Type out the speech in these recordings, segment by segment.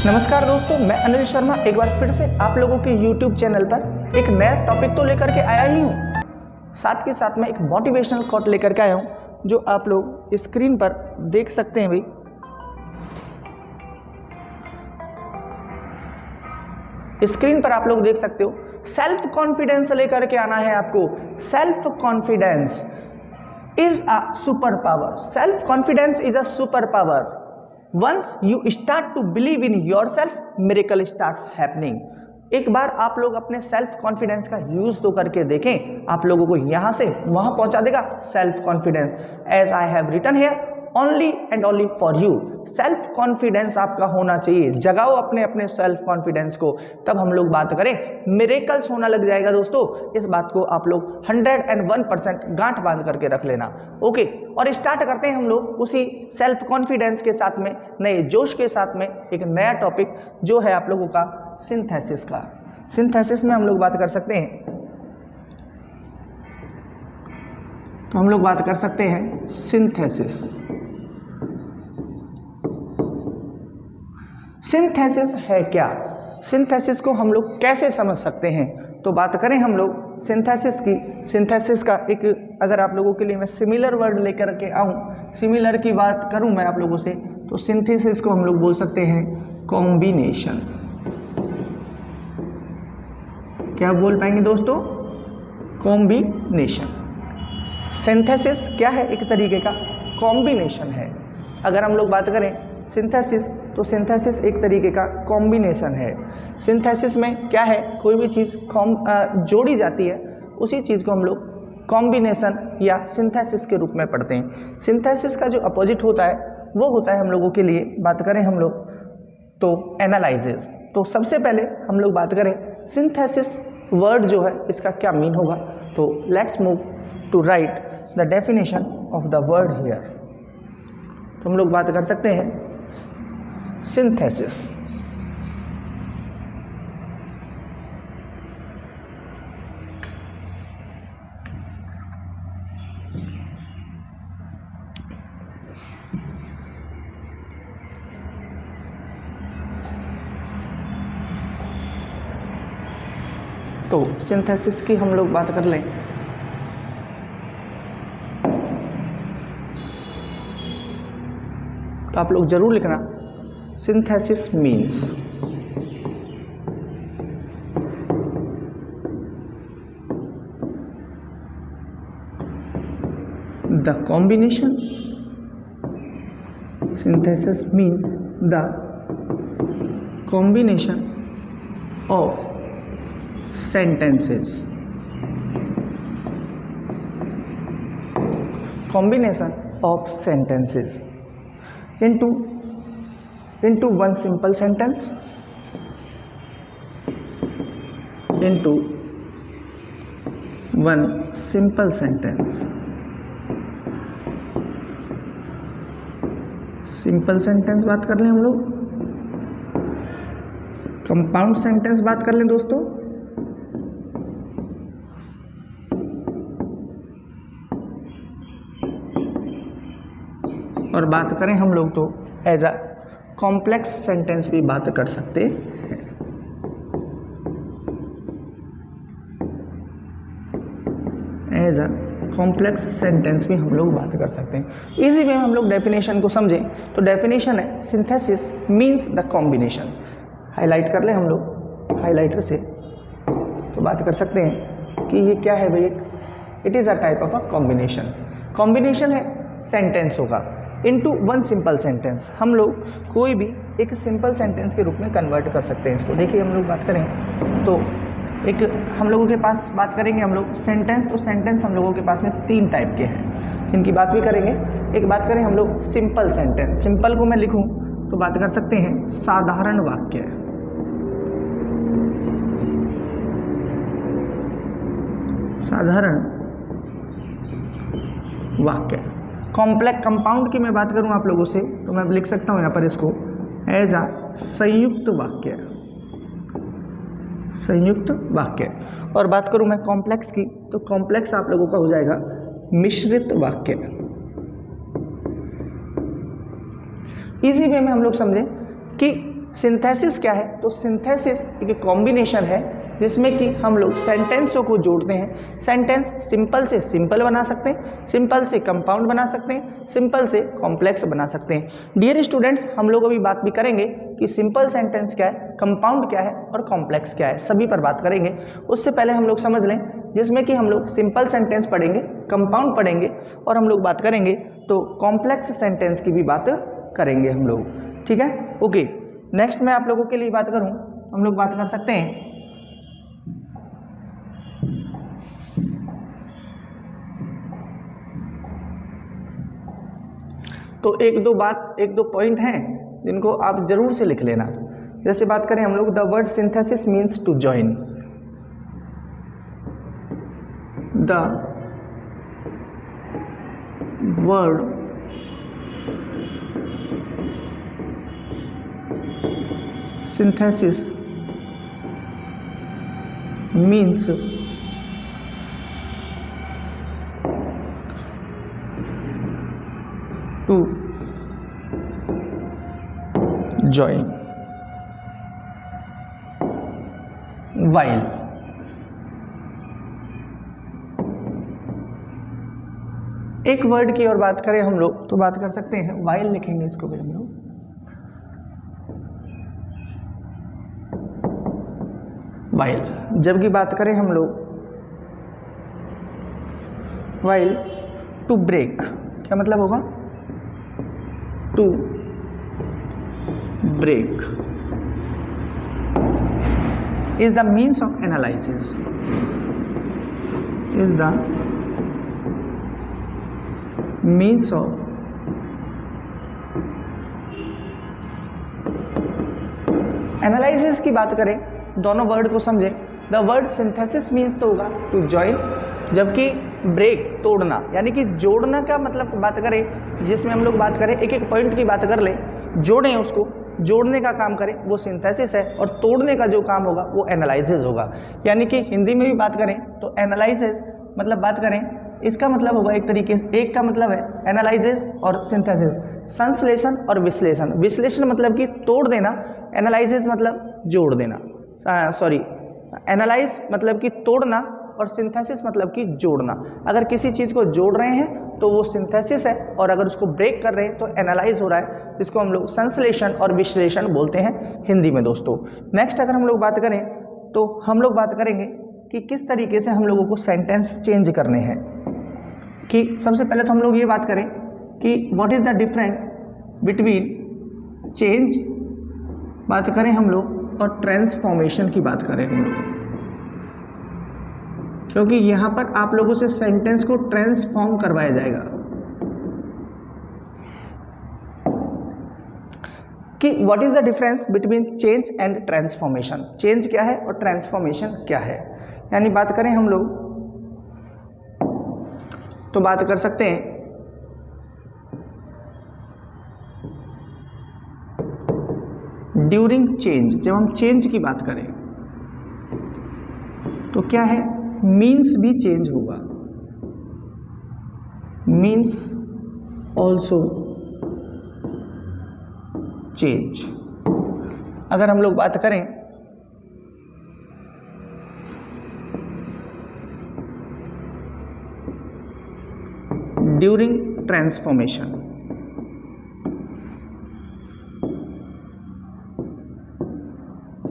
नमस्कार दोस्तों, मैं अनिल शर्मा एक बार फिर से आप लोगों के YouTube चैनल पर एक नया टॉपिक तो लेकर के आया ही हूँ। साथ के साथ मैं एक मोटिवेशनल कोट लेकर के आया हूँ जो आप लोग स्क्रीन पर देख सकते हैं। भाई स्क्रीन पर आप लोग देख सकते हो, सेल्फ कॉन्फिडेंस लेकर के आना है आपको। Self confidence is a super power. Self confidence is a super power. Once you start to believe in yourself, miracle starts happening. एक बार आप लोग अपने सेल्फ कॉन्फिडेंस का यूज तो करके देखें, आप लोगों को यहां से वहां पहुंचा देगा self confidence. As I have written here only and only for you. Self confidence आपका होना चाहिए। जगाओ अपने अपने सेल्फ कॉन्फिडेंस को, तब हम लोग बात करें मिरेकल्स होना लग जाएगा। दोस्तों इस बात को आप लोग 101% गांठ बांध करके रख लेना। ओके, और स्टार्ट करते हैं हम लोग उसी सेल्फ कॉन्फिडेंस के साथ में, नए जोश के साथ में एक नया टॉपिक जो है आप लोगों का सिंथेसिस का। सिंथेसिस में हम लोग बात कर सकते हैं, तो हम लोग बात कर सकते हैं सिंथेसिस। सिंथेसिस है क्या? सिंथेसिस को हम लोग कैसे समझ सकते हैं? तो बात करें हम लोग सिंथेसिस की। सिंथेसिस का एक, अगर आप लोगों के लिए मैं सिमिलर वर्ड लेकर के आऊँ, सिमिलर की बात करूँ मैं आप लोगों से, तो सिंथेसिस को हम लोग बोल सकते हैं कॉम्बिनेशन। क्या बोल पाएंगे दोस्तों? कॉम्बिनेशन। सिंथेसिस क्या है? एक तरीके का कॉम्बिनेशन है। अगर हम लोग बात करें सिंथेसिस, तो सिंथेसिस एक तरीके का कॉम्बिनेशन है। सिंथेसिस में क्या है? कोई भी चीज़ जोड़ी जाती है, उसी चीज़ को हम लोग कॉम्बिनेशन या सिंथेसिस के रूप में पढ़ते हैं। सिंथेसिस का जो अपोजिट होता है वो होता है हम लोगों के लिए, बात करें हम लोग तो एनालाइसिस। तो सबसे पहले हम लोग बात करें सिंथेसिस वर्ड जो है इसका क्या मीन होगा, तो let's move to write the definition of the word here. तो हम लोग बात कर सकते हैं सिंथेसिस। तो सिंथेसिस की हम लोग बात कर लें, तो आप लोग जरूर लिखना, synthesis means the combination. Synthesis means the combination of sentences. Combination of sentences into one simple sentence, into one simple sentence. Simple sentence बात कर लें हम लोग, कंपाउंड सेंटेंस बात कर लें दोस्तों, और बात करें हम लोग तो एज अ कॉम्प्लेक्स सेंटेंस भी बात कर सकते हैं। एज अ कॉम्प्लेक्स सेंटेंस भी हम लोग बात कर सकते हैं। इजी वे में हम लोग डेफिनेशन को समझें, तो डेफिनेशन है synthesis means the combination. Highlight कर लें हम लोग हाईलाइटर से, तो बात कर सकते हैं कि ये क्या है भाई, it is a type of a combination. Combination है सेंटेंस होगा इनटू वन सिंपल सेंटेंस। हम लोग कोई भी एक सिंपल सेंटेंस के रूप में कन्वर्ट कर सकते हैं इसको। देखिए हम लोग बात करें तो एक हम लोगों के पास बात करेंगे हम लोग सेंटेंस, तो सेंटेंस हम लोगों के पास में 3 टाइप के हैं जिनकी बात भी करेंगे। एक बात करें हम लोग सिंपल सेंटेंस, सिंपल को मैं लिखूं तो बात कर सकते हैं साधारण वाक्य। साधारण वाक्य। कॉम्प्लेक्स कंपाउंड की मैं बात करूं आप लोगों से, तो मैं लिख सकता हूं यहाँ पर इसको एज अ संयुक्त वाक्य। संयुक्त वाक्य। और बात करूं मैं कॉम्प्लेक्स की, तो कॉम्प्लेक्स आप लोगों का हो जाएगा मिश्रित वाक्य। इजी वे में हम लोग समझें कि सिंथेसिस क्या है? तो सिंथेसिस एक कॉम्बिनेशन है जिसमें कि हम लोग सेंटेंसों को जोड़ते हैं। सेंटेंस सिंपल से सिंपल बना सकते हैं, सिंपल से कंपाउंड बना सकते हैं, सिंपल से कॉम्प्लेक्स बना सकते हैं। डियर स्टूडेंट्स, हम लोग अभी बात भी करेंगे कि सिंपल सेंटेंस क्या है, कंपाउंड क्या है और कॉम्प्लेक्स क्या है, सभी पर बात करेंगे। उससे पहले हम लोग समझ लें, जिसमें कि हम लोग सिंपल सेंटेंस पढ़ेंगे, कंपाउंड पढ़ेंगे और हम लोग बात करेंगे तो कॉम्प्लेक्स सेंटेंस की भी बात करेंगे हम लोग, ठीक है? ओके, नेक्स्ट मैं आप लोगों के लिए बात करूं, हम लोग बात कर सकते हैं तो एक दो पॉइंट हैं जिनको आप जरूर से लिख लेना। जैसे बात करें हम लोग, the word synthesis means to join. The word synthesis means to join, while एक वर्ड की और बात करें हम लोग तो बात कर सकते हैं while, लिखेंगे इसको भी हम लोग। while जबकि बात करें हम लोग while to break, क्या मतलब होगा? to break is the means of analysis, is the means of analysis की बात करें, दोनों वर्ड को समझे। द वर्ड सिंथेसिस मीन्स तो होगा टू जॉइन, जबकि ब्रेक तोड़ना, यानी कि जोड़ना का मतलब बात करें, जिसमें हम लोग बात करें एक एक पॉइंट की बात कर लें, जोड़ें उसको, जोड़ने का काम करें वो सिंथेसिस है, और तोड़ने का जो काम होगा वो एनालिसिस होगा। यानी कि हिंदी में भी बात करें तो एनालिसिस मतलब बात करें, इसका मतलब होगा एक तरीके से, एक का मतलब है एनालिसिस और सिंथेसिस, संश्लेषण और विश्लेषण। विश्लेषण मतलब कि तोड़ देना, एनालिसिस मतलब जोड़ देना, एनालाइज मतलब कि तोड़ना और सिंथेसिस मतलब कि जोड़ना। अगर किसी चीज़ को जोड़ रहे हैं तो वो सिंथेसिस है, और अगर उसको ब्रेक कर रहे हैं तो एनालाइज हो रहा है, जिसको हम लोग संश्लेषण और विश्लेषण बोलते हैं हिंदी में दोस्तों। नेक्स्ट अगर हम लोग बात करें तो हम लोग बात करेंगे कि किस तरीके से हम लोगों को सेंटेंस चेंज करने हैं। कि सबसे पहले तो हम लोग ये बात करें कि what is the difference between change बात करें हम लोग और ट्रांसफॉर्मेशन की बात करें हम लोग, क्योंकि यहाँ पर आप लोगों से सेंटेंस को ट्रांसफॉर्म करवाया जाएगा कि what is the difference between change and transformation. Change क्या है और ट्रांसफॉर्मेशन क्या है। यानी बात करें हम लोग तो बात कर सकते हैं ड्यूरिंग चेंज। जब हम चेंज की बात करें तो क्या है, मीन्स भी चेंज होगा, मीन्स ऑल्सो चेंज। अगर हम लोग बात करें ड्यूरिंग ट्रांसफॉर्मेशन,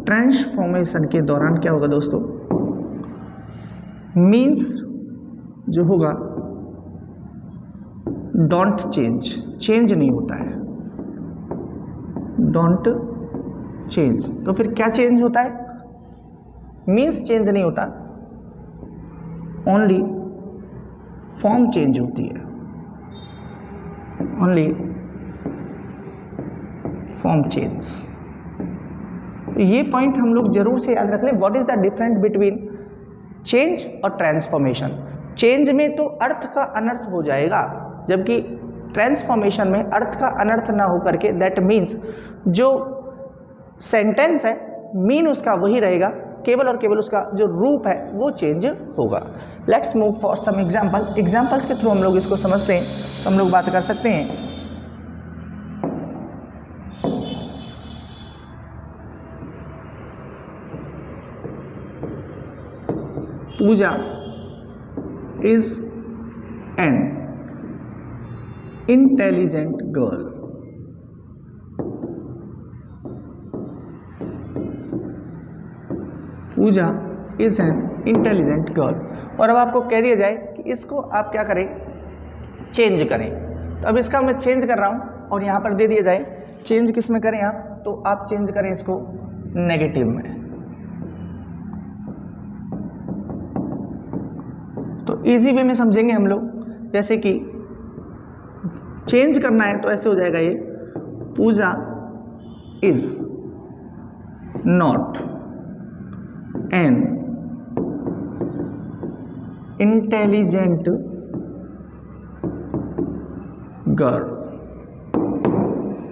ट्रांसफॉर्मेशन के दौरान क्या होगा दोस्तों, मीन्स जो होगा डोंट चेंज, चेंज नहीं होता है, डोंट चेंज। तो फिर क्या चेंज होता है, मीन्स चेंज नहीं होता, ओनली फॉर्म चेंज होती है, ओनली फॉर्म चेंज। ये पॉइंट हम लोग जरूर से याद रख लें। What is the difference between change और ट्रांसफॉर्मेशन। चेंज में तो अर्थ का अनर्थ हो जाएगा, जबकि ट्रांसफॉर्मेशन में अर्थ का अनर्थ ना होकर के दैट मीन्स जो सेंटेंस है मीन उसका वही रहेगा, केवल और केवल उसका जो रूप है वो चेंज होगा। Let's move for some example. Examples के थ्रू हम लोग इसको समझते हैं। तो हम लोग बात कर सकते हैं Pooja is an intelligent girl. Pooja is an intelligent girl. और अब आपको कह दिया जाए कि इसको आप क्या करें, चेंज करें। तो अब इसका मैं चेंज कर रहा हूं और यहां पर दे दिया जाए चेंज किस में करें आप, तो आप चेंज करें इसको नेगेटिव में। तो इजी वे में समझेंगे हम लोग, जैसे कि चेंज करना है तो ऐसे हो जाएगा ये, Pooja is not an intelligent girl.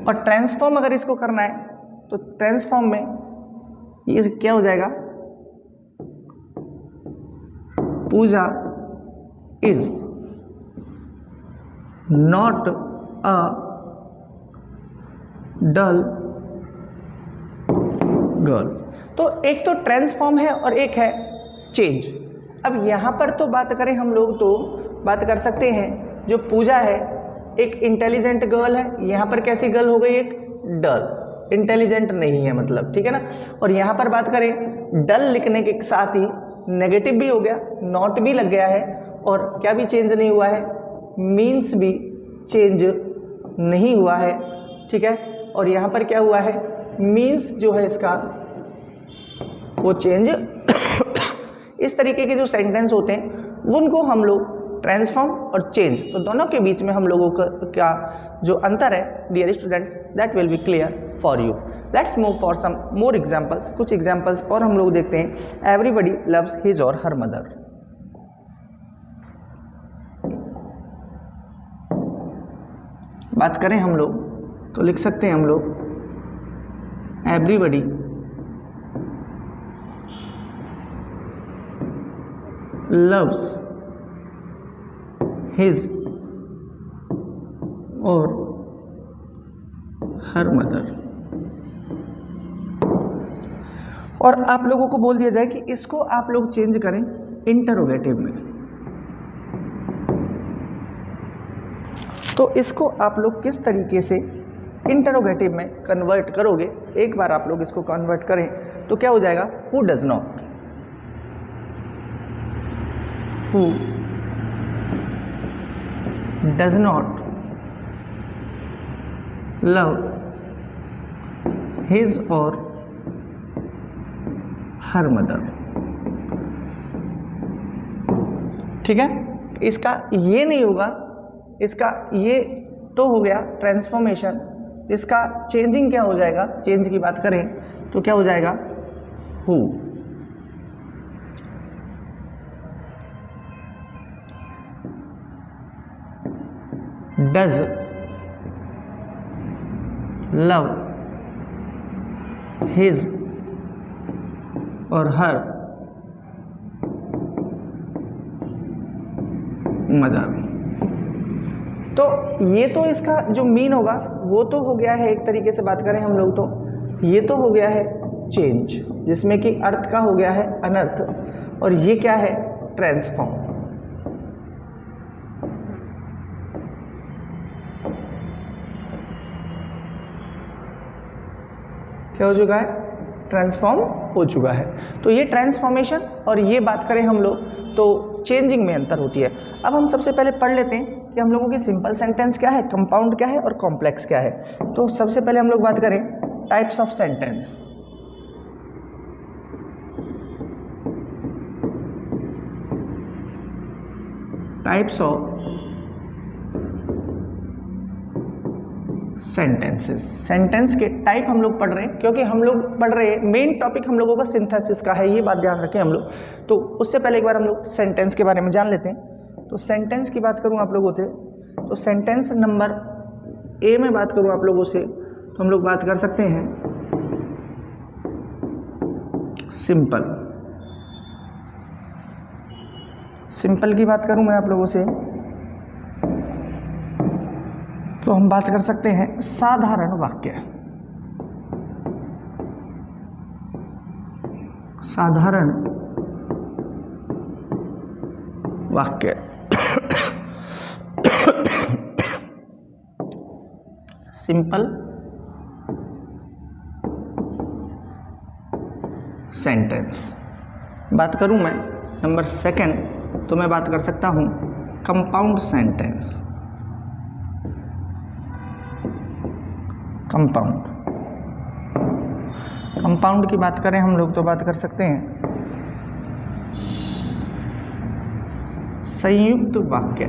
और ट्रांसफॉर्म अगर इसको करना है तो ट्रांसफॉर्म में ये क्या हो जाएगा, Pooja is not a dull girl. तो एक तो ट्रांसफॉर्म है और एक है चेंज। अब यहां पर तो बात करें हम लोग तो बात कर सकते हैं, जो पूजा है एक इंटेलिजेंट गर्ल है, यहां पर कैसी गर्ल हो गई, एक डल, इंटेलिजेंट नहीं है मतलब, ठीक है ना। और यहां पर बात करें डल लिखने के साथ ही नेगेटिव भी हो गया, नॉट भी लग गया है, और क्या भी चेंज नहीं हुआ है, मीन्स भी चेंज नहीं हुआ है, ठीक है। और यहां पर क्या हुआ है, मीन्स जो है इसका वो चेंज इस तरीके के जो सेंटेंस होते हैं उनको हम लोग ट्रांसफॉर्म और चेंज, तो दोनों के बीच में हम लोगों का जो अंतर है dear students, that will be clear for you. Let's move for some more examples. कुछ एग्जांपल्स और हम लोग देखते हैं। एवरीबडी लव्स हिज और हर मदर। बात करें हम लोग तो लिख सकते हैं हम लोग एवरीबडी loves his और her mother। और आप लोगों को बोल दिया जाए कि इसको आप लोग चेंज करें इंटरोगेटिव में, तो इसको आप लोग किस तरीके से इंटरोगेटिव में कन्वर्ट करोगे। एक बार आप लोग इसको कन्वर्ट करें तो क्या हो जाएगा, who does not, who does not love his or her mother। ठीक है, इसका ये नहीं होगा, इसका ये तो हो गया ट्रांसफॉर्मेशन। इसका चेंजिंग क्या हो जाएगा, चेंज की बात करें तो क्या हो जाएगा, who does love his और her मदर। तो ये तो इसका जो मीन होगा वो तो हो गया है, एक तरीके से बात करें हम लोग तो ये तो हो गया है चेंज, जिसमें कि अर्थ का हो गया है अनर्थ, और ये क्या है, ट्रांसफॉर्म। क्या हो चुका है, ट्रांसफॉर्म हो चुका है। तो ये ट्रांसफॉर्मेशन और ये बात करें हम लोग तो चेंजिंग में अंतर होती है। अब हम सबसे पहले पढ़ लेते हैं कि हम लोगों की सिंपल सेंटेंस क्या है, कंपाउंड क्या है और कॉम्प्लेक्स क्या है। तो सबसे पहले हम लोग बात करें types of sentence. Types of sentences. Sentence के टाइप हम लोग पढ़ रहे हैं, क्योंकि हम लोग पढ़ रहे हैं मेन टॉपिक हम लोगों का सिंथेसिस का है, ये बात ध्यान रखें हम लोग। तो उससे पहले एक बार हम लोग सेंटेंस के बारे में जान लेते हैं। तो सेंटेंस की बात करूं आप लोगों से, तो सेंटेंस नंबर ए में बात करूं आप लोगों से तो हम लोग बात कर सकते हैं सिंपल। सिंपल की बात करूं मैं आप लोगों से तो हम बात कर सकते हैं साधारण वाक्य। साधारण वाक्य। Simple sentence. बात करूं मैं नंबर सेकंड, तो मैं बात कर सकता हूं कंपाउंड सेंटेंस। कंपाउंड की बात करें हम लोग तो बात कर सकते हैं संयुक्त वाक्य।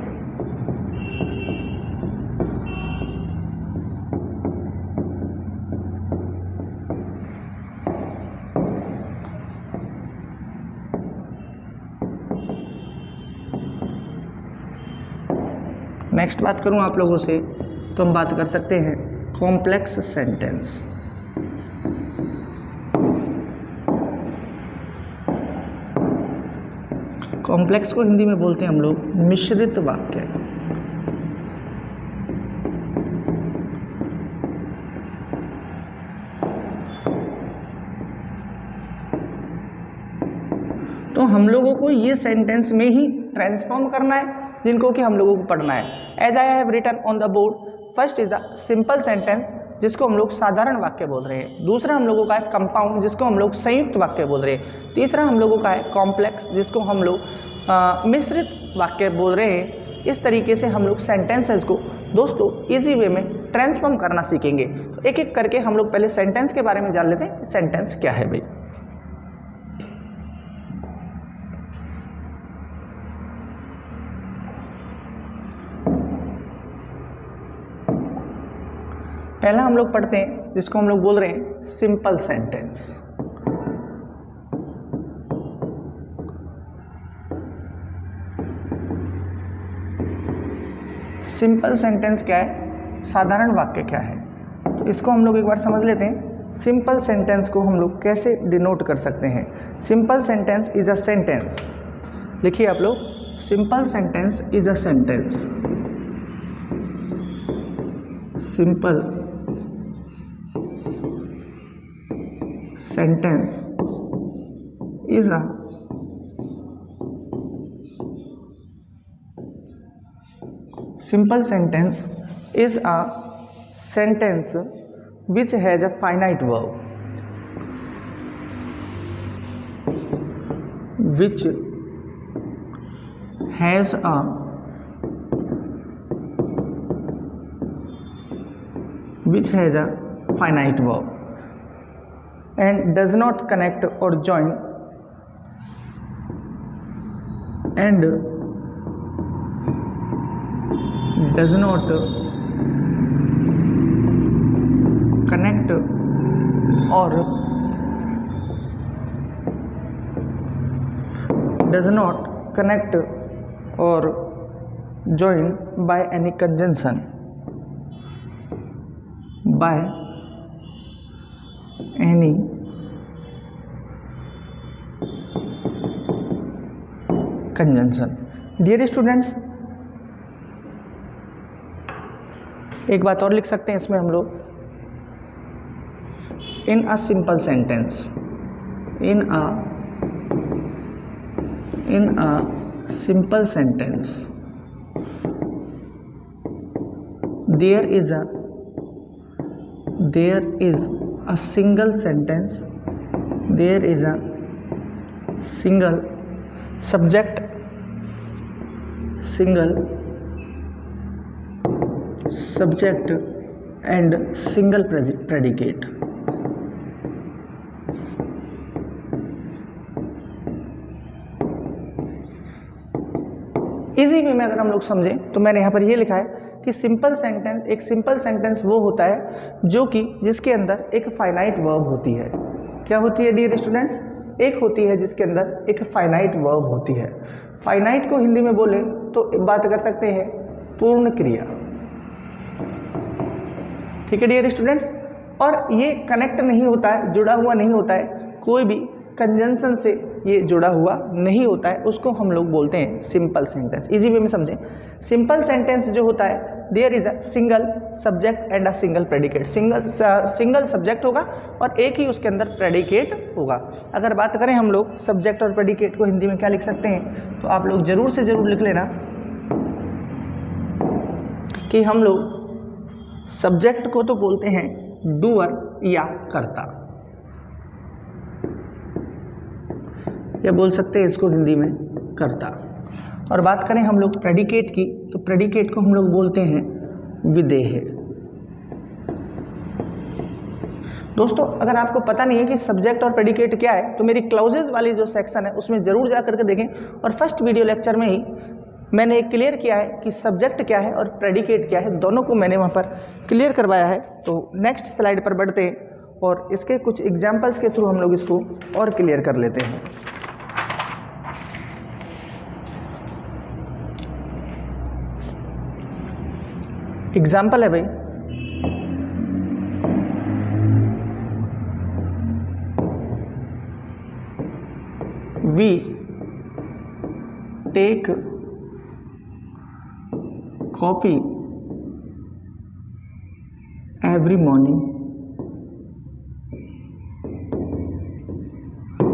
नेक्स्ट बात करूं आप लोगों से तो हम बात कर सकते हैं कॉम्प्लेक्स सेंटेंस। कॉम्प्लेक्स को हिंदी में बोलते हैं हम लोग मिश्रित वाक्य। तो हम लोगों को ये सेंटेंस में ही ट्रांसफॉर्म करना है जिनको कि हम लोगों को पढ़ना है। As I have written on the board, first is the simple sentence जिसको हम लोग साधारण वाक्य बोल रहे हैं। दूसरा हम लोगों का है कंपाउंड जिसको हम लोग संयुक्त वाक्य बोल रहे हैं। तीसरा हम लोगों का है कॉम्प्लेक्स जिसको हम लोग मिश्रित वाक्य बोल रहे हैं। इस तरीके से हम लोग सेंटेंसेस को दोस्तों इजी वे में ट्रांसफॉर्म करना सीखेंगे। तो एक एक करके हम लोग पहले सेंटेंस के बारे में जान लेते हैं। सेंटेंस क्या है भाई? पहला हम लोग पढ़ते हैं जिसको हम लोग बोल रहे हैं सिंपल सेंटेंस। सिंपल सेंटेंस क्या है? साधारण वाक्य क्या है? तो इसको हम लोग एक बार समझ लेते हैं। सिंपल सेंटेंस को हम लोग कैसे डिनोट कर सकते हैं? Simple sentence is a sentence. लिखिए आप लोग, simple sentence is a sentence. Simple sentence is a simple sentence is a sentence which has a finite verb, which has a finite verb and does not connect or join and does not connect or join by any conjunction, by any conjunction। Dear students, एक बात और लिख सकते हैं इसमें हम लोग, in a simple sentence, in a simple sentence there is a single sentence, there is a single subject, and single predicate। Easy way में अगर हम लोग समझें तो मैंने यहाँ पर ये लिखा है कि सिंपल सेंटेंस, एक सिंपल सेंटेंस वो होता है जो कि जिसके अंदर एक फाइनाइट वर्ब होती है। क्या होती है डियर स्टूडेंट्स? एक होती है जिसके अंदर एक फाइनाइट वर्ब होती है। फाइनाइट को हिंदी में बोले तो बात कर सकते हैं पूर्ण क्रिया। ठीक है डियर स्टूडेंट्स, और ये कनेक्ट नहीं होता है, जुड़ा हुआ नहीं होता है, कोई भी कंजंक्शन से ये जुड़ा हुआ नहीं होता है, उसको हम लोग बोलते हैं सिंपल सेंटेंस। इजी वे में समझें, सिंपल सेंटेंस जो होता है there is a single subject and a single predicate. Single subject होगा और एक ही उसके अंदर प्रेडिकेट होगा। अगर बात करें हम लोग सब्जेक्ट और प्रेडिकेट को हिंदी में क्या लिख सकते हैं, तो आप लोग जरूर से जरूर लिख लेना कि हम लोग सब्जेक्ट को तो बोलते हैं डूअर या कर्ता, या बोल सकते हैं इसको हिंदी में कर्ता। और बात करें हम लोग प्रेडिकेट की, तो प्रेडिकेट को हम लोग बोलते हैं विधेय। दोस्तों अगर आपको पता नहीं है कि सब्जेक्ट और प्रेडिकेट क्या है, तो मेरी क्लाउजेज वाली जो सेक्शन है उसमें जरूर जा करके देखें। और फर्स्ट वीडियो लेक्चर में ही मैंने क्लियर किया है कि सब्जेक्ट क्या है और प्रेडिकेट क्या है, दोनों को मैंने वहाँ पर क्लियर करवाया है। तो नेक्स्ट स्लाइड पर बढ़ते हैं और इसके कुछ एग्जाम्पल्स के थ्रू हम लोग इसको और क्लियर कर लेते हैं। एग्जाम्पल है भाई, we take coffee every morning.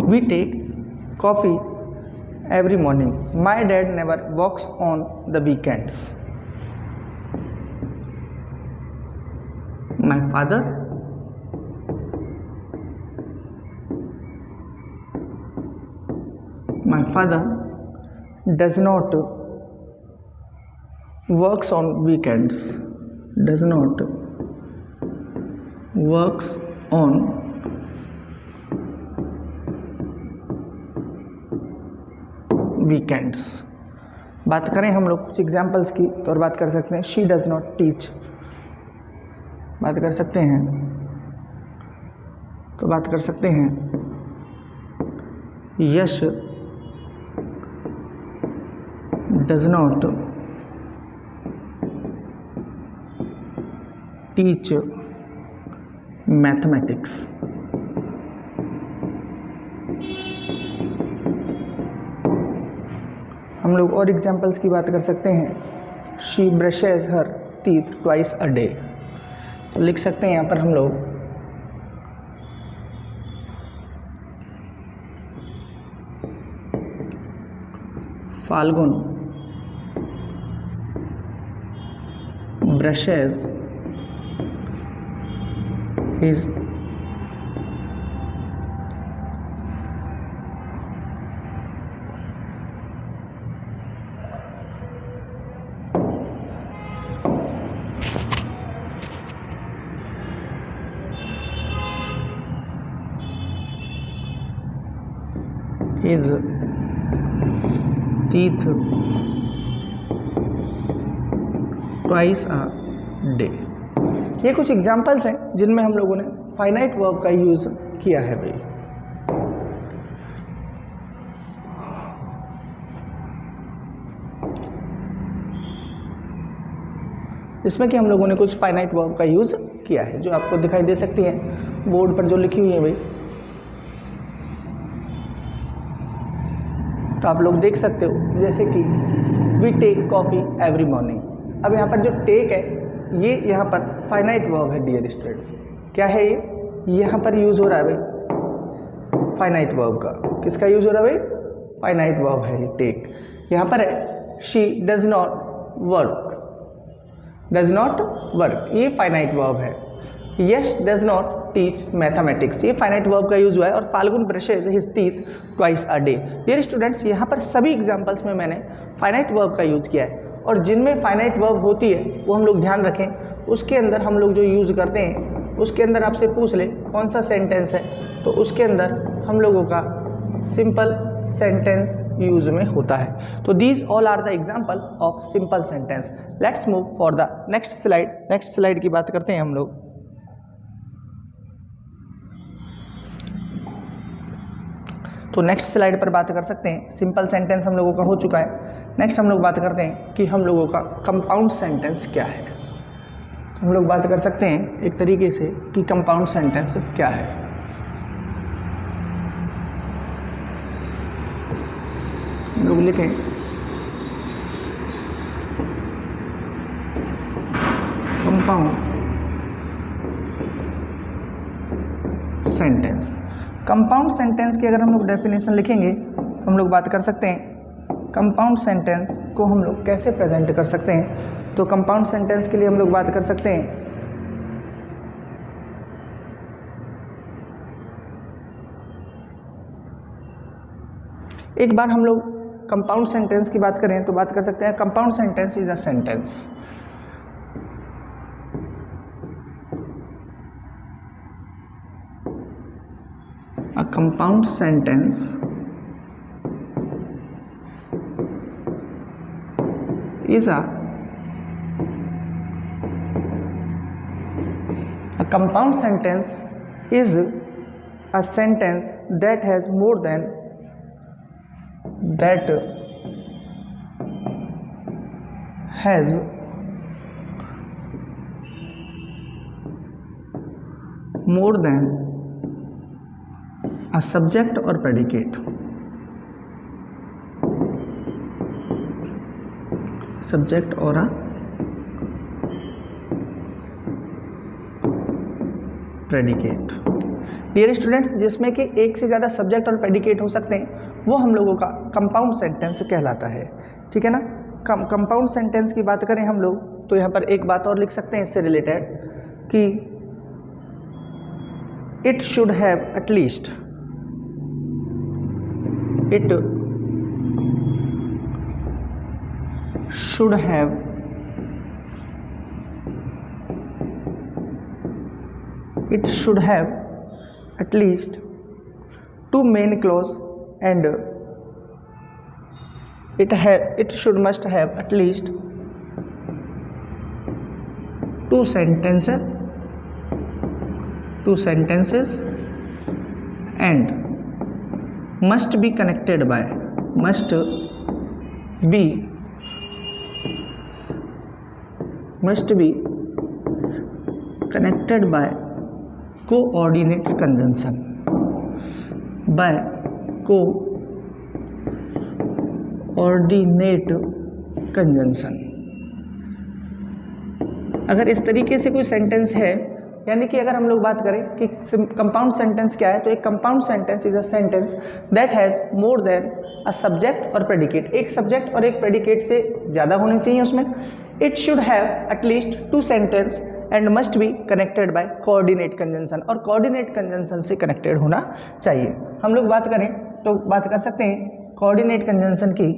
We take coffee every morning. My dad never works on the weekends. My father does not works on weekends. Does not works on weekends. बात करें हम लोग कुछ एग्जाम्पल्स की, तो और बात कर सकते हैं she does not teach। बात कर सकते हैं, तो बात कर सकते हैं यश डज नॉट टीच मैथमेटिक्स। हम लोग और एग्जाम्पल्स की बात कर सकते हैं she brushes her teeth twice a day. तो लिख सकते हैं यहाँ पर हम लोग Phalgun brushes his teeth twice a day। ये कुछ एग्जाम्पल्स हैं जिनमें हम लोगों ने फाइनाइट वर्ब का यूज किया है भाई। इसमें कि हम लोगों ने कुछ फाइनाइट वर्ब का यूज किया है, जो आपको दिखाई दे सकती है बोर्ड पर जो लिखी हुई है भाई। तो आप लोग देख सकते हो, जैसे कि we take coffee every morning. अब यहाँ पर जो टेक है ये यहाँ पर फाइनाइट वर्ब है डियर स्टूडेंट्स। क्या है ये? यहाँ पर यूज़ हो रहा है भाई फाइनाइट वर्ब का। किसका यूज़ हो रहा है भाई? फाइनाइट वर्ब है ये टेक। यहाँ पर है she does not work. Does not work ये फाइनाइट वर्ब है। Yash does not teach mathematics ये फाइनाइट वर्ब का यूज हुआ है। और Falgun brushes his teeth twice a day. Dear students यहाँ पर सभी एग्जाम्पल्स में मैंने फाइनाइट वर्ब का यूज किया है, और जिनमें फाइनाइट वर्ब होती है वो हम लोग ध्यान रखें। उसके अंदर हम लोग जो यूज करते हैं, उसके अंदर आपसे पूछ ले कौन सा सेंटेंस है, तो उसके अंदर हम लोगों का सिंपल सेंटेंस यूज में होता है। तो these all are the example of simple sentence. Let's move for the next slide. Next slide की बात करते हैं हम लोग। तो नेक्स्ट स्लाइड पर बात कर सकते हैं, सिंपल सेंटेंस हम लोगों का हो चुका है। नेक्स्ट हम लोग बात करते हैं कि हम लोगों का कंपाउंड सेंटेंस क्या है। हम लोग बात कर सकते हैं एक तरीके से कि कंपाउंड सेंटेंस क्या है। हम लोग लिखें कंपाउंड सेंटेंस। कंपाउंड सेंटेंस की अगर हम लोग डेफिनेशन लिखेंगे तो हम लोग बात कर सकते हैं कंपाउंड सेंटेंस को हम लोग कैसे प्रेजेंट कर सकते हैं। तो कंपाउंड सेंटेंस के लिए हम लोग बात कर सकते हैं एक बार हम लोग कंपाउंड सेंटेंस की बात करें तो बात कर सकते हैं compound sentence is a sentence A compound sentence is a compound sentence is a sentence that has more than a subject or predicate। Subject और a प्रेडिकेट। डियर स्टूडेंट्स, जिसमें कि एक से ज़्यादा सब्जेक्ट और प्रेडिकेट हो सकते हैं वो हम लोगों का कंपाउंड सेंटेंस कहलाता है। ठीक है ना। कंपाउंड सेंटेंस की बात करें हम लोग तो यहाँ पर एक बात और लिख सकते हैं इससे रिलेटेड कि it should have at least it should have at least two main clause and it must have at least two sentences and must be connected by coordinate conjunction अगर इस तरीके से कोई सेंटेंस है, यानी कि अगर हम लोग बात करें कि कंपाउंड सेंटेंस क्या है तो एक compound sentence is a sentence that has more than a subject और प्रेडिकेट। एक सब्जेक्ट और एक प्रेडिकेट से ज़्यादा होने चाहिए उसमें। It should have at least two sentence and must be connected by coordinate conjunction, और कोऑर्डिनेट कंजंक्शन से कनेक्टेड होना चाहिए। हम लोग बात करें तो बात कर सकते हैं कोऑर्डिनेट कंजंक्शन की।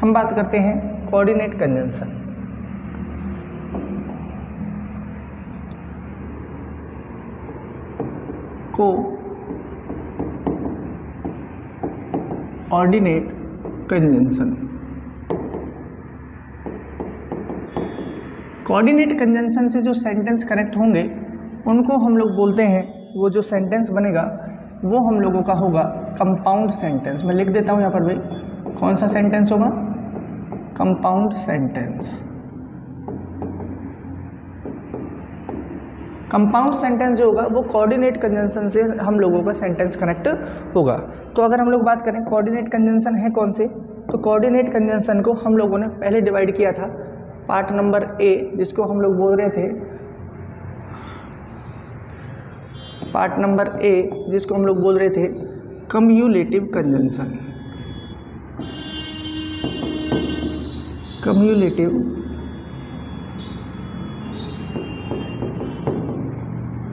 हम बात करते हैं coordinate conjunction. Coordinate conjunction. Coordinate conjunction से जो सेंटेंस कनेक्ट होंगे उनको हम लोग बोलते हैं, वो जो सेंटेंस बनेगा वो हम लोगों का होगा कंपाउंड सेंटेंस। मैं लिख देता हूं यहाँ पर भाई, कौन सा सेंटेंस होगा? Compound sentence. कंपाउंड सेंटेंस जो होगा वो कोऑर्डिनेट कंजंक्शन से हम लोगों का सेंटेंस कनेक्ट होगा। तो अगर हम लोग बात करें कोऑर्डिनेट कंजंक्शन है कौन से, तो कोऑर्डिनेट कंजंक्शन को हम लोगों ने पहले डिवाइड किया था पार्ट नंबर ए, जिसको हम लोग बोल रहे थे पार्ट नंबर ए, जिसको हम लोग बोल रहे थे कम्युलेटिव कंजंक्शन। Cumulative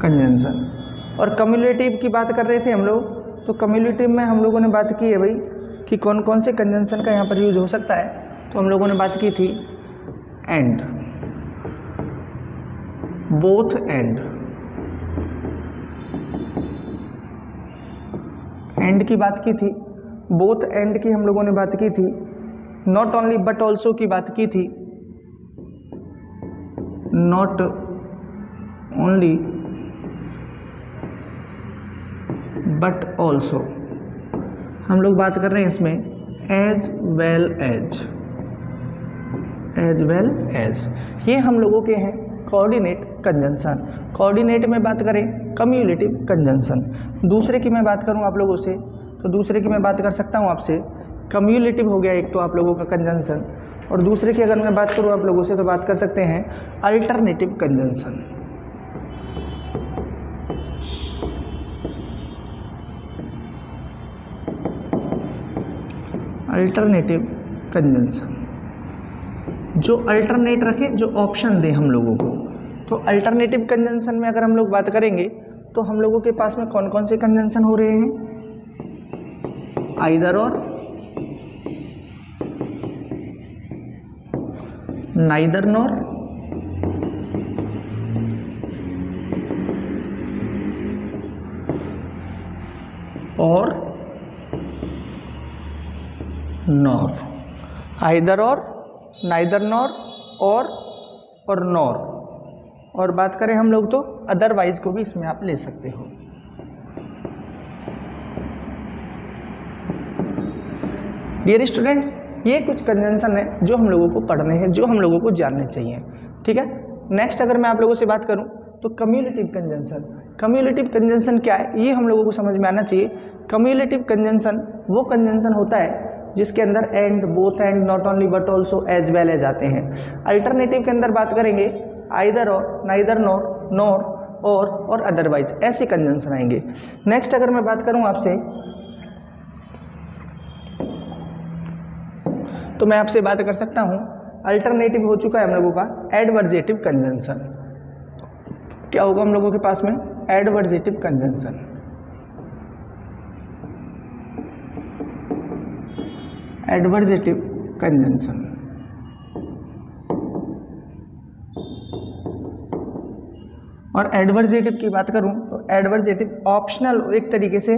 conjunction. और कम्युलेटिव की बात कर रहे थे हम लोग, तो कम्युलेटिव में हम लोगों ने बात की है भाई कि कौन कौन से कंजंक्शन का यहाँ पर यूज हो सकता है। तो हम लोगों ने बात की थी एंड, बोथ एंड की बात की थी, बोथ एंड की हम लोगों ने बात की थी, नॉट ओनली बट ऑल्सो की बात की थी, नॉट ओनली बट ऑल्सो हम लोग बात कर रहे हैं इसमें एज वेल एज, ये हम लोगों के हैं कोऑर्डिनेट कंजंक्शन। कोऑर्डिनेट में बात करें कम्युलेटिव कंजंक्शन। दूसरे की मैं बात करूं आप लोगों से, तो दूसरे की मैं बात कर सकता हूं आपसे, कम्युलेटिव हो गया एक तो आप लोगों का कंजंक्शन, और दूसरे की अगर मैं बात करूं आप लोगों से तो बात कर सकते हैं अल्टरनेटिव कंजंक्शन। अल्टरनेटिव कंजंक्शन, जो अल्टरनेट रखे, जो ऑप्शन दे हम लोगों को। तो अल्टरनेटिव कंजंक्शन में अगर हम लोग बात करेंगे तो हम लोगों के पास में कौन कौन से कंजंक्शन हो रहे हैं, आइदर और, नाइदर नॉर, और nor. Either or, neither nor, और नॉर। और बात करें हम लोग तो अदरवाइज को भी इसमें आप ले सकते हो। डियर स्टूडेंट्स, ये कुछ कंजंक्शन है जो हम लोगों को पढ़ने हैं, जो हम लोगों को जानने चाहिए, ठीक है। नेक्स्ट अगर मैं आप लोगों से बात करूं तो कम्युलेटिव कंजंक्शन। कम्युलेटिव कंजंक्शन क्या है ये हम लोगों को समझ में आना चाहिए। कम्युलेटिव कंजंक्शन वो कंजंक्शन होता है जिसके अंदर and, both and, not only but also, as well as आते हैं। अल्टरनेटिव के अंदर बात करेंगे either or, neither nor, nor, or otherwise, ऐसे कंजंक्शन आएंगे। नेक्स्ट अगर मैं बात करूं आपसे तो मैं आपसे बात कर सकता हूं, अल्टरनेटिव हो चुका है हम लोगों का एडवर्जेटिव कंजंक्शन। क्या होगा हम लोगों के पास में, एडवर्जेटिव कंजंक्शन। एडवर्जेटिव कंजंक्शन, और एडवर्जेटिव की बात करूं तो एडवर्जेटिव ऑप्शनल एक तरीके से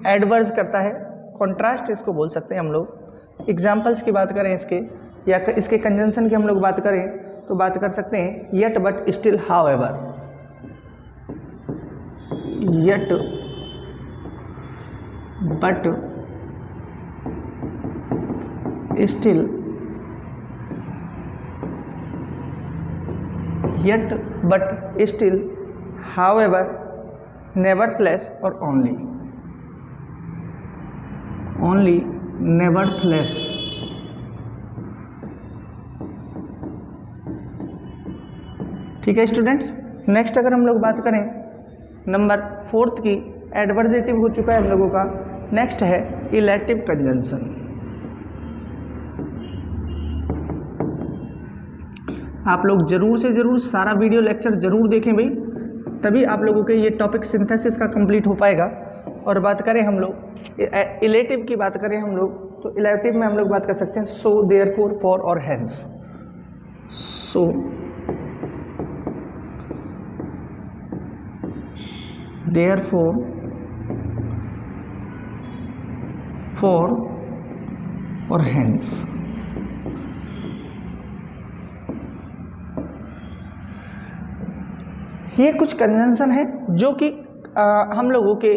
एडवर्स करता है, कॉन्ट्रास्ट इसको बोल सकते हैं हम लोग। एग्जाम्पल्स की बात करें इसके, या इसके कंजंक्शन की हम लोग बात करें तो बात कर सकते हैं yet, but, still, however. Yet, but, still, yet, but, still, however, nevertheless, और only, nevertheless। ठीक है स्टूडेंट्स। नेक्स्ट अगर हम लोग बात करें नंबर 4 की, एडवर्जेटिव हो चुका है हम लोगों का। नेक्स्ट है इलेटिव कंजंक्शन। आप लोग जरूर से जरूर सारा वीडियो लेक्चर जरूर देखें भाई, तभी आप लोगों के ये टॉपिक सिंथेसिस का कंप्लीट हो पाएगा। और बात करें हम लोग इलेटिव की, बात करें हम लोग तो इलेटिव में हम लोग बात कर सकते हैं सो, देयरफॉर, फॉर और हेंस। सो, देयरफॉर, फॉर और हेंस। ये कुछ कंजंक्शन है जो कि हम लोगों के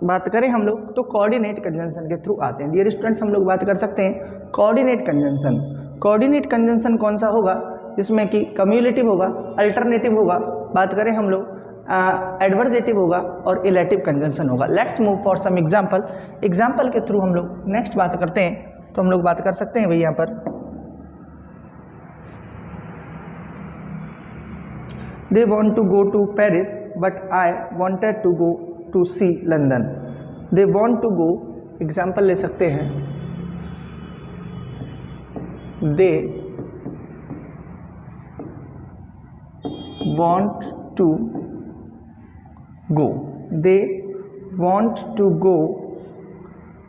बात करें हम लोग तो कोऑर्डिनेट कंजंक्शन के थ्रू आते हैं। डियर स्टूडेंट्स, हम लोग बात कर सकते हैं कोऑर्डिनेट कंजंक्शन। कोऑर्डिनेट कंजंक्शन कौन सा होगा, जिसमें कि कम्युलेटिव होगा, अल्टरनेटिव होगा, बात करें हम लोग एडवर्जेटिव होगा और इलेटिव कंजंक्शन होगा। Let's move for some example. Example के थ्रू हम लोग नेक्स्ट बात करते हैं। तो हम लोग बात कर सकते हैं भाई यहाँ पर, they want to go to Paris but I wanted to go to see London। they want to go, example ले सकते हैं, they want to go, they want to go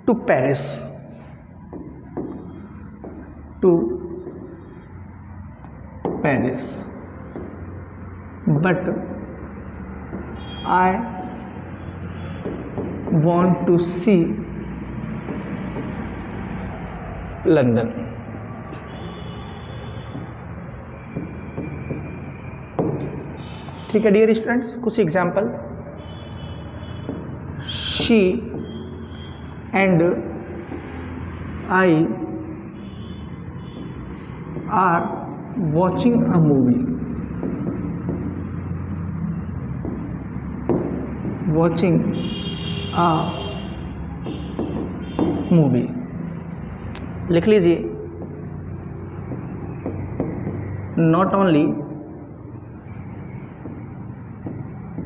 to Paris, to Paris, but I want to see London. ठीक है dear students, कुछ example. She and I are watching a movie. Watching a movie लिख लीजिए। Not only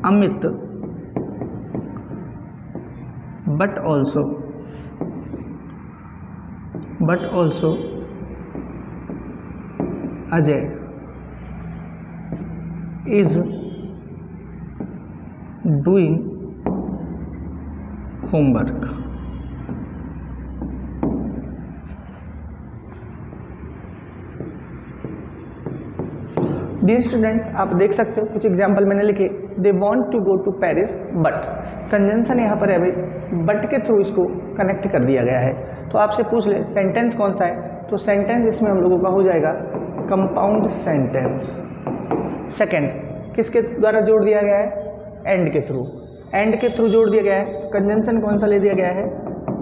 Amit but also Ajay is doing homework। Dear students, आप देख सकते हो कुछ एग्जाम्पल मैंने लिखे। They want to go to Paris but, conjunction यहाँ पर है भाई, बट के थ्रू इसको कनेक्ट कर दिया गया है। तो आपसे पूछ ले सेंटेंस कौन सा है, तो सेंटेंस इसमें हम लोगों का हो जाएगा कंपाउंड सेंटेंस। सेकंड, किसके द्वारा जोड़ दिया गया है, एंड के थ्रू। एंड के थ्रू जोड़ दिया गया है। कंजंक्शन कौन सा ले दिया गया है,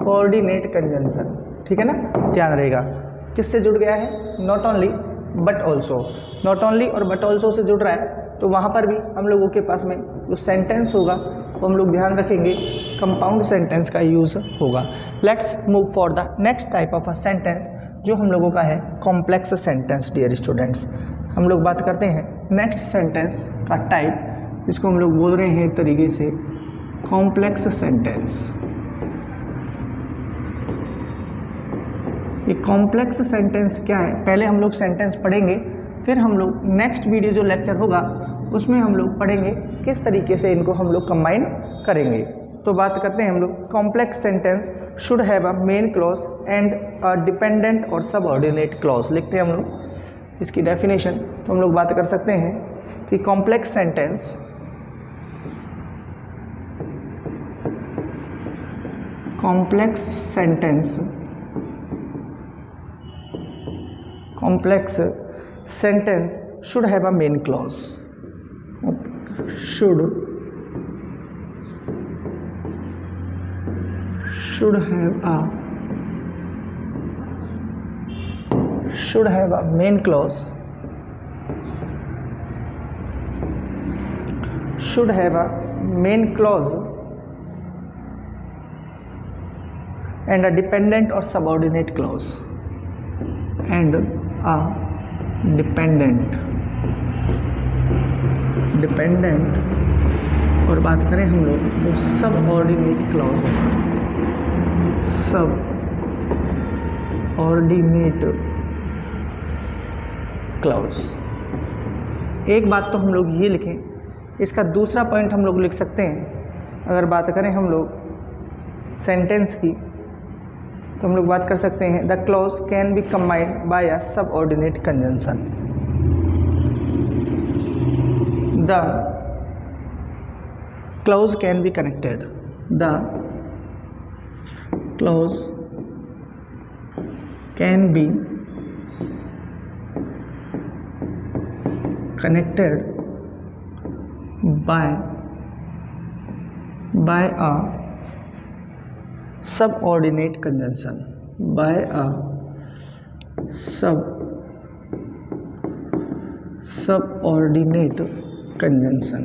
कोऑर्डिनेट कंजंक्शन। ठीक है ना, ध्यान रहेगा। किससे जुड़ गया है, not only but also. Not only और बट ऑल्सो से जुड़ रहा है, तो वहाँ पर भी हम लोगों के पास में जो सेंटेंस होगा वो हम लोग ध्यान रखेंगे कंपाउंड सेंटेंस का यूज़ होगा। Let's move for the next type of a sentence जो हम लोगों का है कॉम्प्लेक्स सेंटेंस। डियर स्टूडेंट्स, हम लोग बात करते हैं नेक्स्ट सेंटेंस का टाइप, जिसको हम लोग बोल रहे हैं एक तरीके से कॉम्प्लेक्स सेंटेंस। ये कॉम्प्लेक्स सेंटेंस क्या है, पहले हम लोग सेंटेंस पढ़ेंगे, फिर हम लोग नेक्स्ट वीडियो जो लेक्चर होगा उसमें हम लोग पढ़ेंगे किस तरीके से इनको हम लोग कंबाइन करेंगे। तो बात करते हैं हम लोग complex sentence should have a main clause and a dependent और सबऑर्डिनेट क्लॉज। लिखते हैं हम लोग इसकी डेफिनेशन। तो हम लोग बात कर सकते हैं कि complex sentence should have a main clause। should have a main clause, should have a main clause and a dependent or subordinate clause, and a dependent और बात करें हम लोग तो सबऑर्डिनेट क्लॉज होगा। Subordinate clause. एक बात तो हम लोग ये लिखें, इसका दूसरा पॉइंट हम लोग लिख सकते हैं। अगर बात करें हम लोग सेंटेंस की, तो हम लोग बात कर सकते हैं the clause can be combined by a subordinate conjunction. The clause can be connected, the clause can be connected by a subordinate conjunction, by a subordinate conjunction।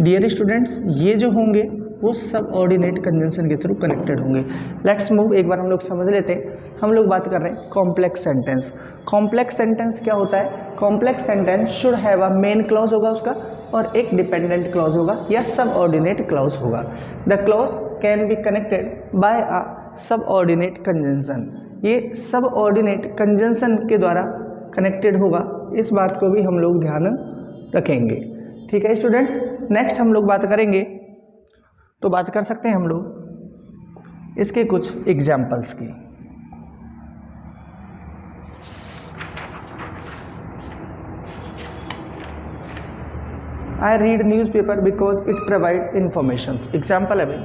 Dear students, ये जो होंगे वो सबऑर्डिनेट कंजंक्शन के through connected होंगे। Let's move, एक बार हम लोग समझ लेते हैं। हम लोग बात कर रहे हैं कॉम्प्लेक्स सेंटेंस। कॉम्प्लेक्स सेंटेंस क्या होता है, complex sentence should have a main clause होगा उसका, और एक डिपेंडेंट क्लॉज होगा या सबऑर्डिनेट क्लॉज होगा। The clause can be connected by a subordinate conjunction. ये सबऑर्डिनेट कंजंक्शन के द्वारा कनेक्टेड होगा, इस बात को भी हम लोग ध्यान रखेंगे। ठीक है स्टूडेंट्स, नेक्स्ट हम लोग बात करेंगे, तो बात कर सकते हैं हम लोग इसके कुछ एग्जाम्पल्स की। I read newspaper because it provide informations। Example है भाई,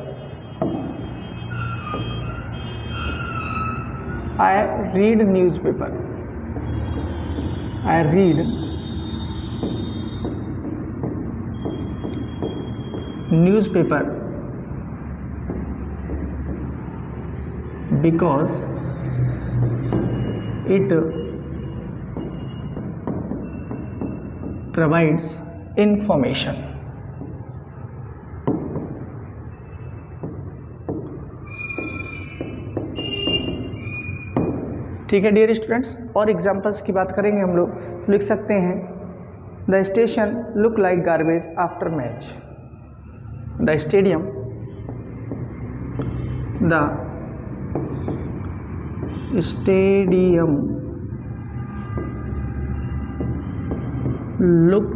I read newspaper. I read newspaper because it provides information. ठीक है डियर स्टूडेंट्स, और एग्जांपल्स की बात करेंगे हम लोग तो लिख सकते हैं the station look like garbage after match. The stadium looked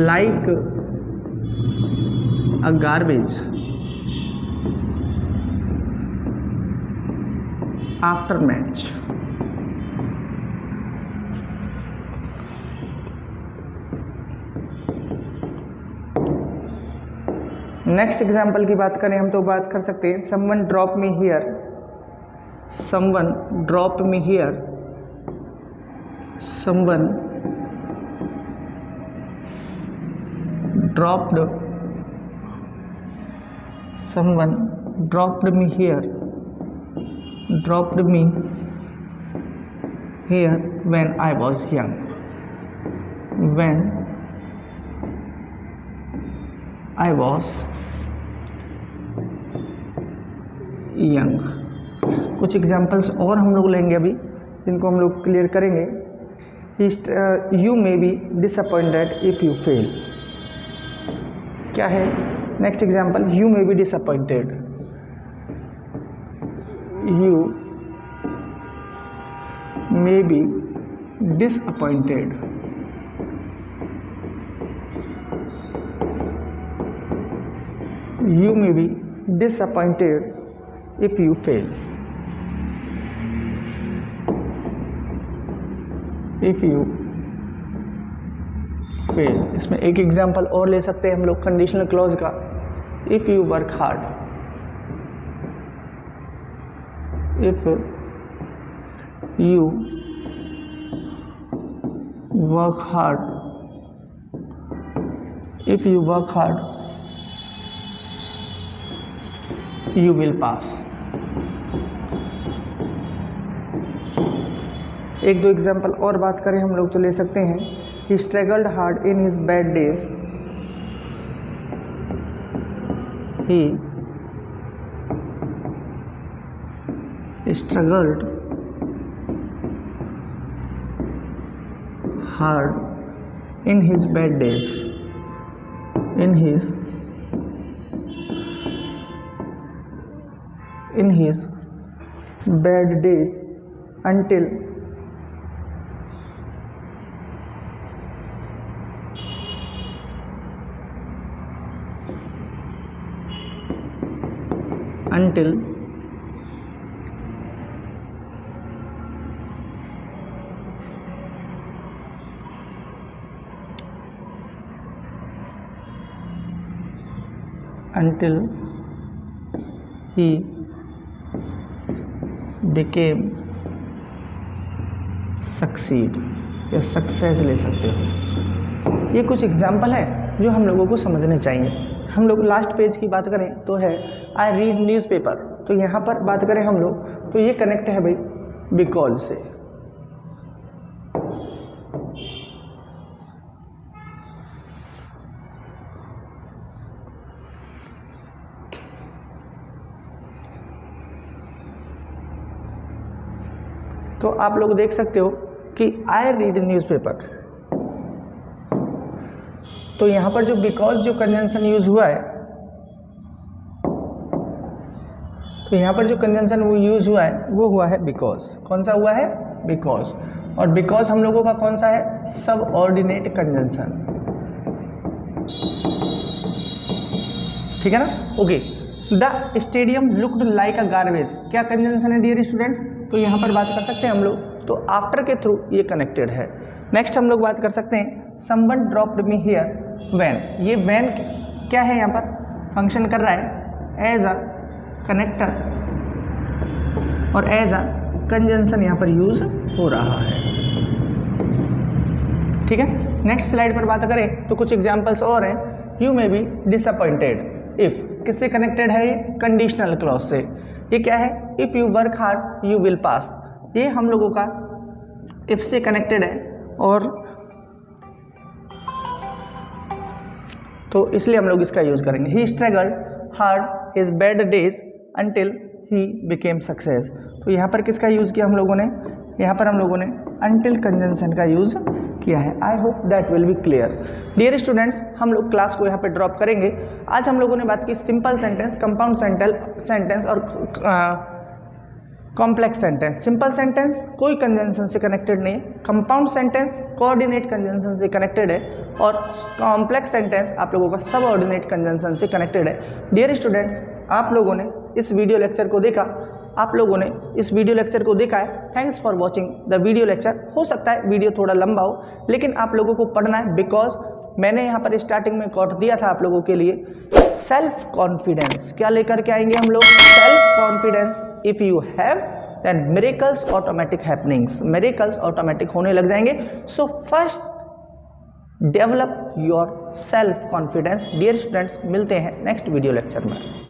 like a garbage after match. Next example की बात करें हम तो बात कर सकते हैं someone drop me here. Someone dropped me here. Someone dropped me here. Dropped me here when I was young. When I was young. कुछ एग्जाम्पल्स और हम लोग लेंगे अभी जिनको हम लोग क्लियर करेंगे. You may be disappointed if you fail. क्या है next example? You may be disappointed. You may be disappointed. You may be disappointed if you fail. If you fail. इसमें एक एग्जाम्पल और ले सकते हैं हम लोग कंडीशनल क्लॉज का. If you work hard. If you work hard. If you work hard, you will pass. एक दो एग्जाम्पल और बात करें हम लोग तो ले सकते हैं He struggled hard in his bad days. He struggled hard in his bad days. In his bad days until he became succeed या सक्सेस ले सकते हो. ये कुछ एग्जाम्पल है जो हम लोगों को समझने चाहिए. हम लोग लास्ट पेज की बात करें तो है आई रीड न्यूज़पेपर. तो यहाँ पर बात करें हम लोग तो ये कनेक्ट है भाई बिकॉज से. तो आप लोग देख सकते हो कि आई रीड न्यूज़पेपर. तो यहाँ पर जो बिकॉज जो कंजंक्शन यूज हुआ है तो यहाँ पर जो कंजंक्शन वो यूज हुआ है वो हुआ है बिकॉज. कौन सा हुआ है? बिकॉज. और बिकॉज हम लोगों का कौन सा है? Subordinate conjunction. ठीक है ना? Okay. The stadium looked like a garbage. क्या कंजंक्शन है डियर स्टूडेंट्स? तो यहाँ पर बात कर सकते हैं हम लोग तो आफ्टर के थ्रू ये कनेक्टेड है. नेक्स्ट हम लोग बात कर सकते हैं someone dropped me here when. ये व्हेन क्या है? यहाँ पर फंक्शन कर रहा है एज अ कनेक्टर और एज अ कंजंक्शन यहाँ पर यूज हो रहा है। ठीक है, नेक्स्ट स्लाइड पर बात करें तो कुछ एग्जांपल्स और हैं। You may be disappointed if, किससे कनेक्टेड है ये? कंडीशनल क्लॉज से। ये क्या है? If you work hard you will pass, ये हम लोगों का इफ से कनेक्टेड है, और तो इसलिए हम लोग इसका यूज करेंगे। He struggled hard his bad days until he became success, तो यहाँ पर किसका यूज किया हम लोगों ने? यहाँ पर हम लोगों ने अंटिल कंजंक्शन का यूज किया है। I hope that will be clear. Dear students, हम लोग क्लास को यहाँ पे ड्रॉप करेंगे। आज हम लोगों ने बात की सिंपल सेंटेंस, कंपाउंड सेंटेंस और कॉम्प्लेक्स सेंटेंस। सिंपल सेंटेंस कोई कंजंक्शन से कनेक्टेड नहीं है, कंपाउंड सेंटेंस कोऑर्डिनेट कंजंक्शन से कनेक्टेड है, और कॉम्प्लेक्स सेंटेंस आप लोगों का सबऑर्डिनेट कंजंक्शन से कनेक्टेड है। डियर स्टूडेंट्स, आप लोगों ने इस वीडियो लेक्चर को देखा, आप लोगों ने इस वीडियो लेक्चर को देखा है। Thanks for watching the video lecture. हो सकता है वीडियो थोड़ा लंबा हो, लेकिन आप लोगों को पढ़ना है, बिकॉज मैंने यहाँ पर स्टार्टिंग में कोट दिया था आप लोगों के लिए, सेल्फ कॉन्फिडेंस। क्या लेकर के आएंगे हम लोग? Self confidence. If you have then miracles automatic happenings, miracles automatic होने लग जाएंगे। So first develop your self confidence. Dear students, मिलते हैं नेक्स्ट वीडियो लेक्चर में।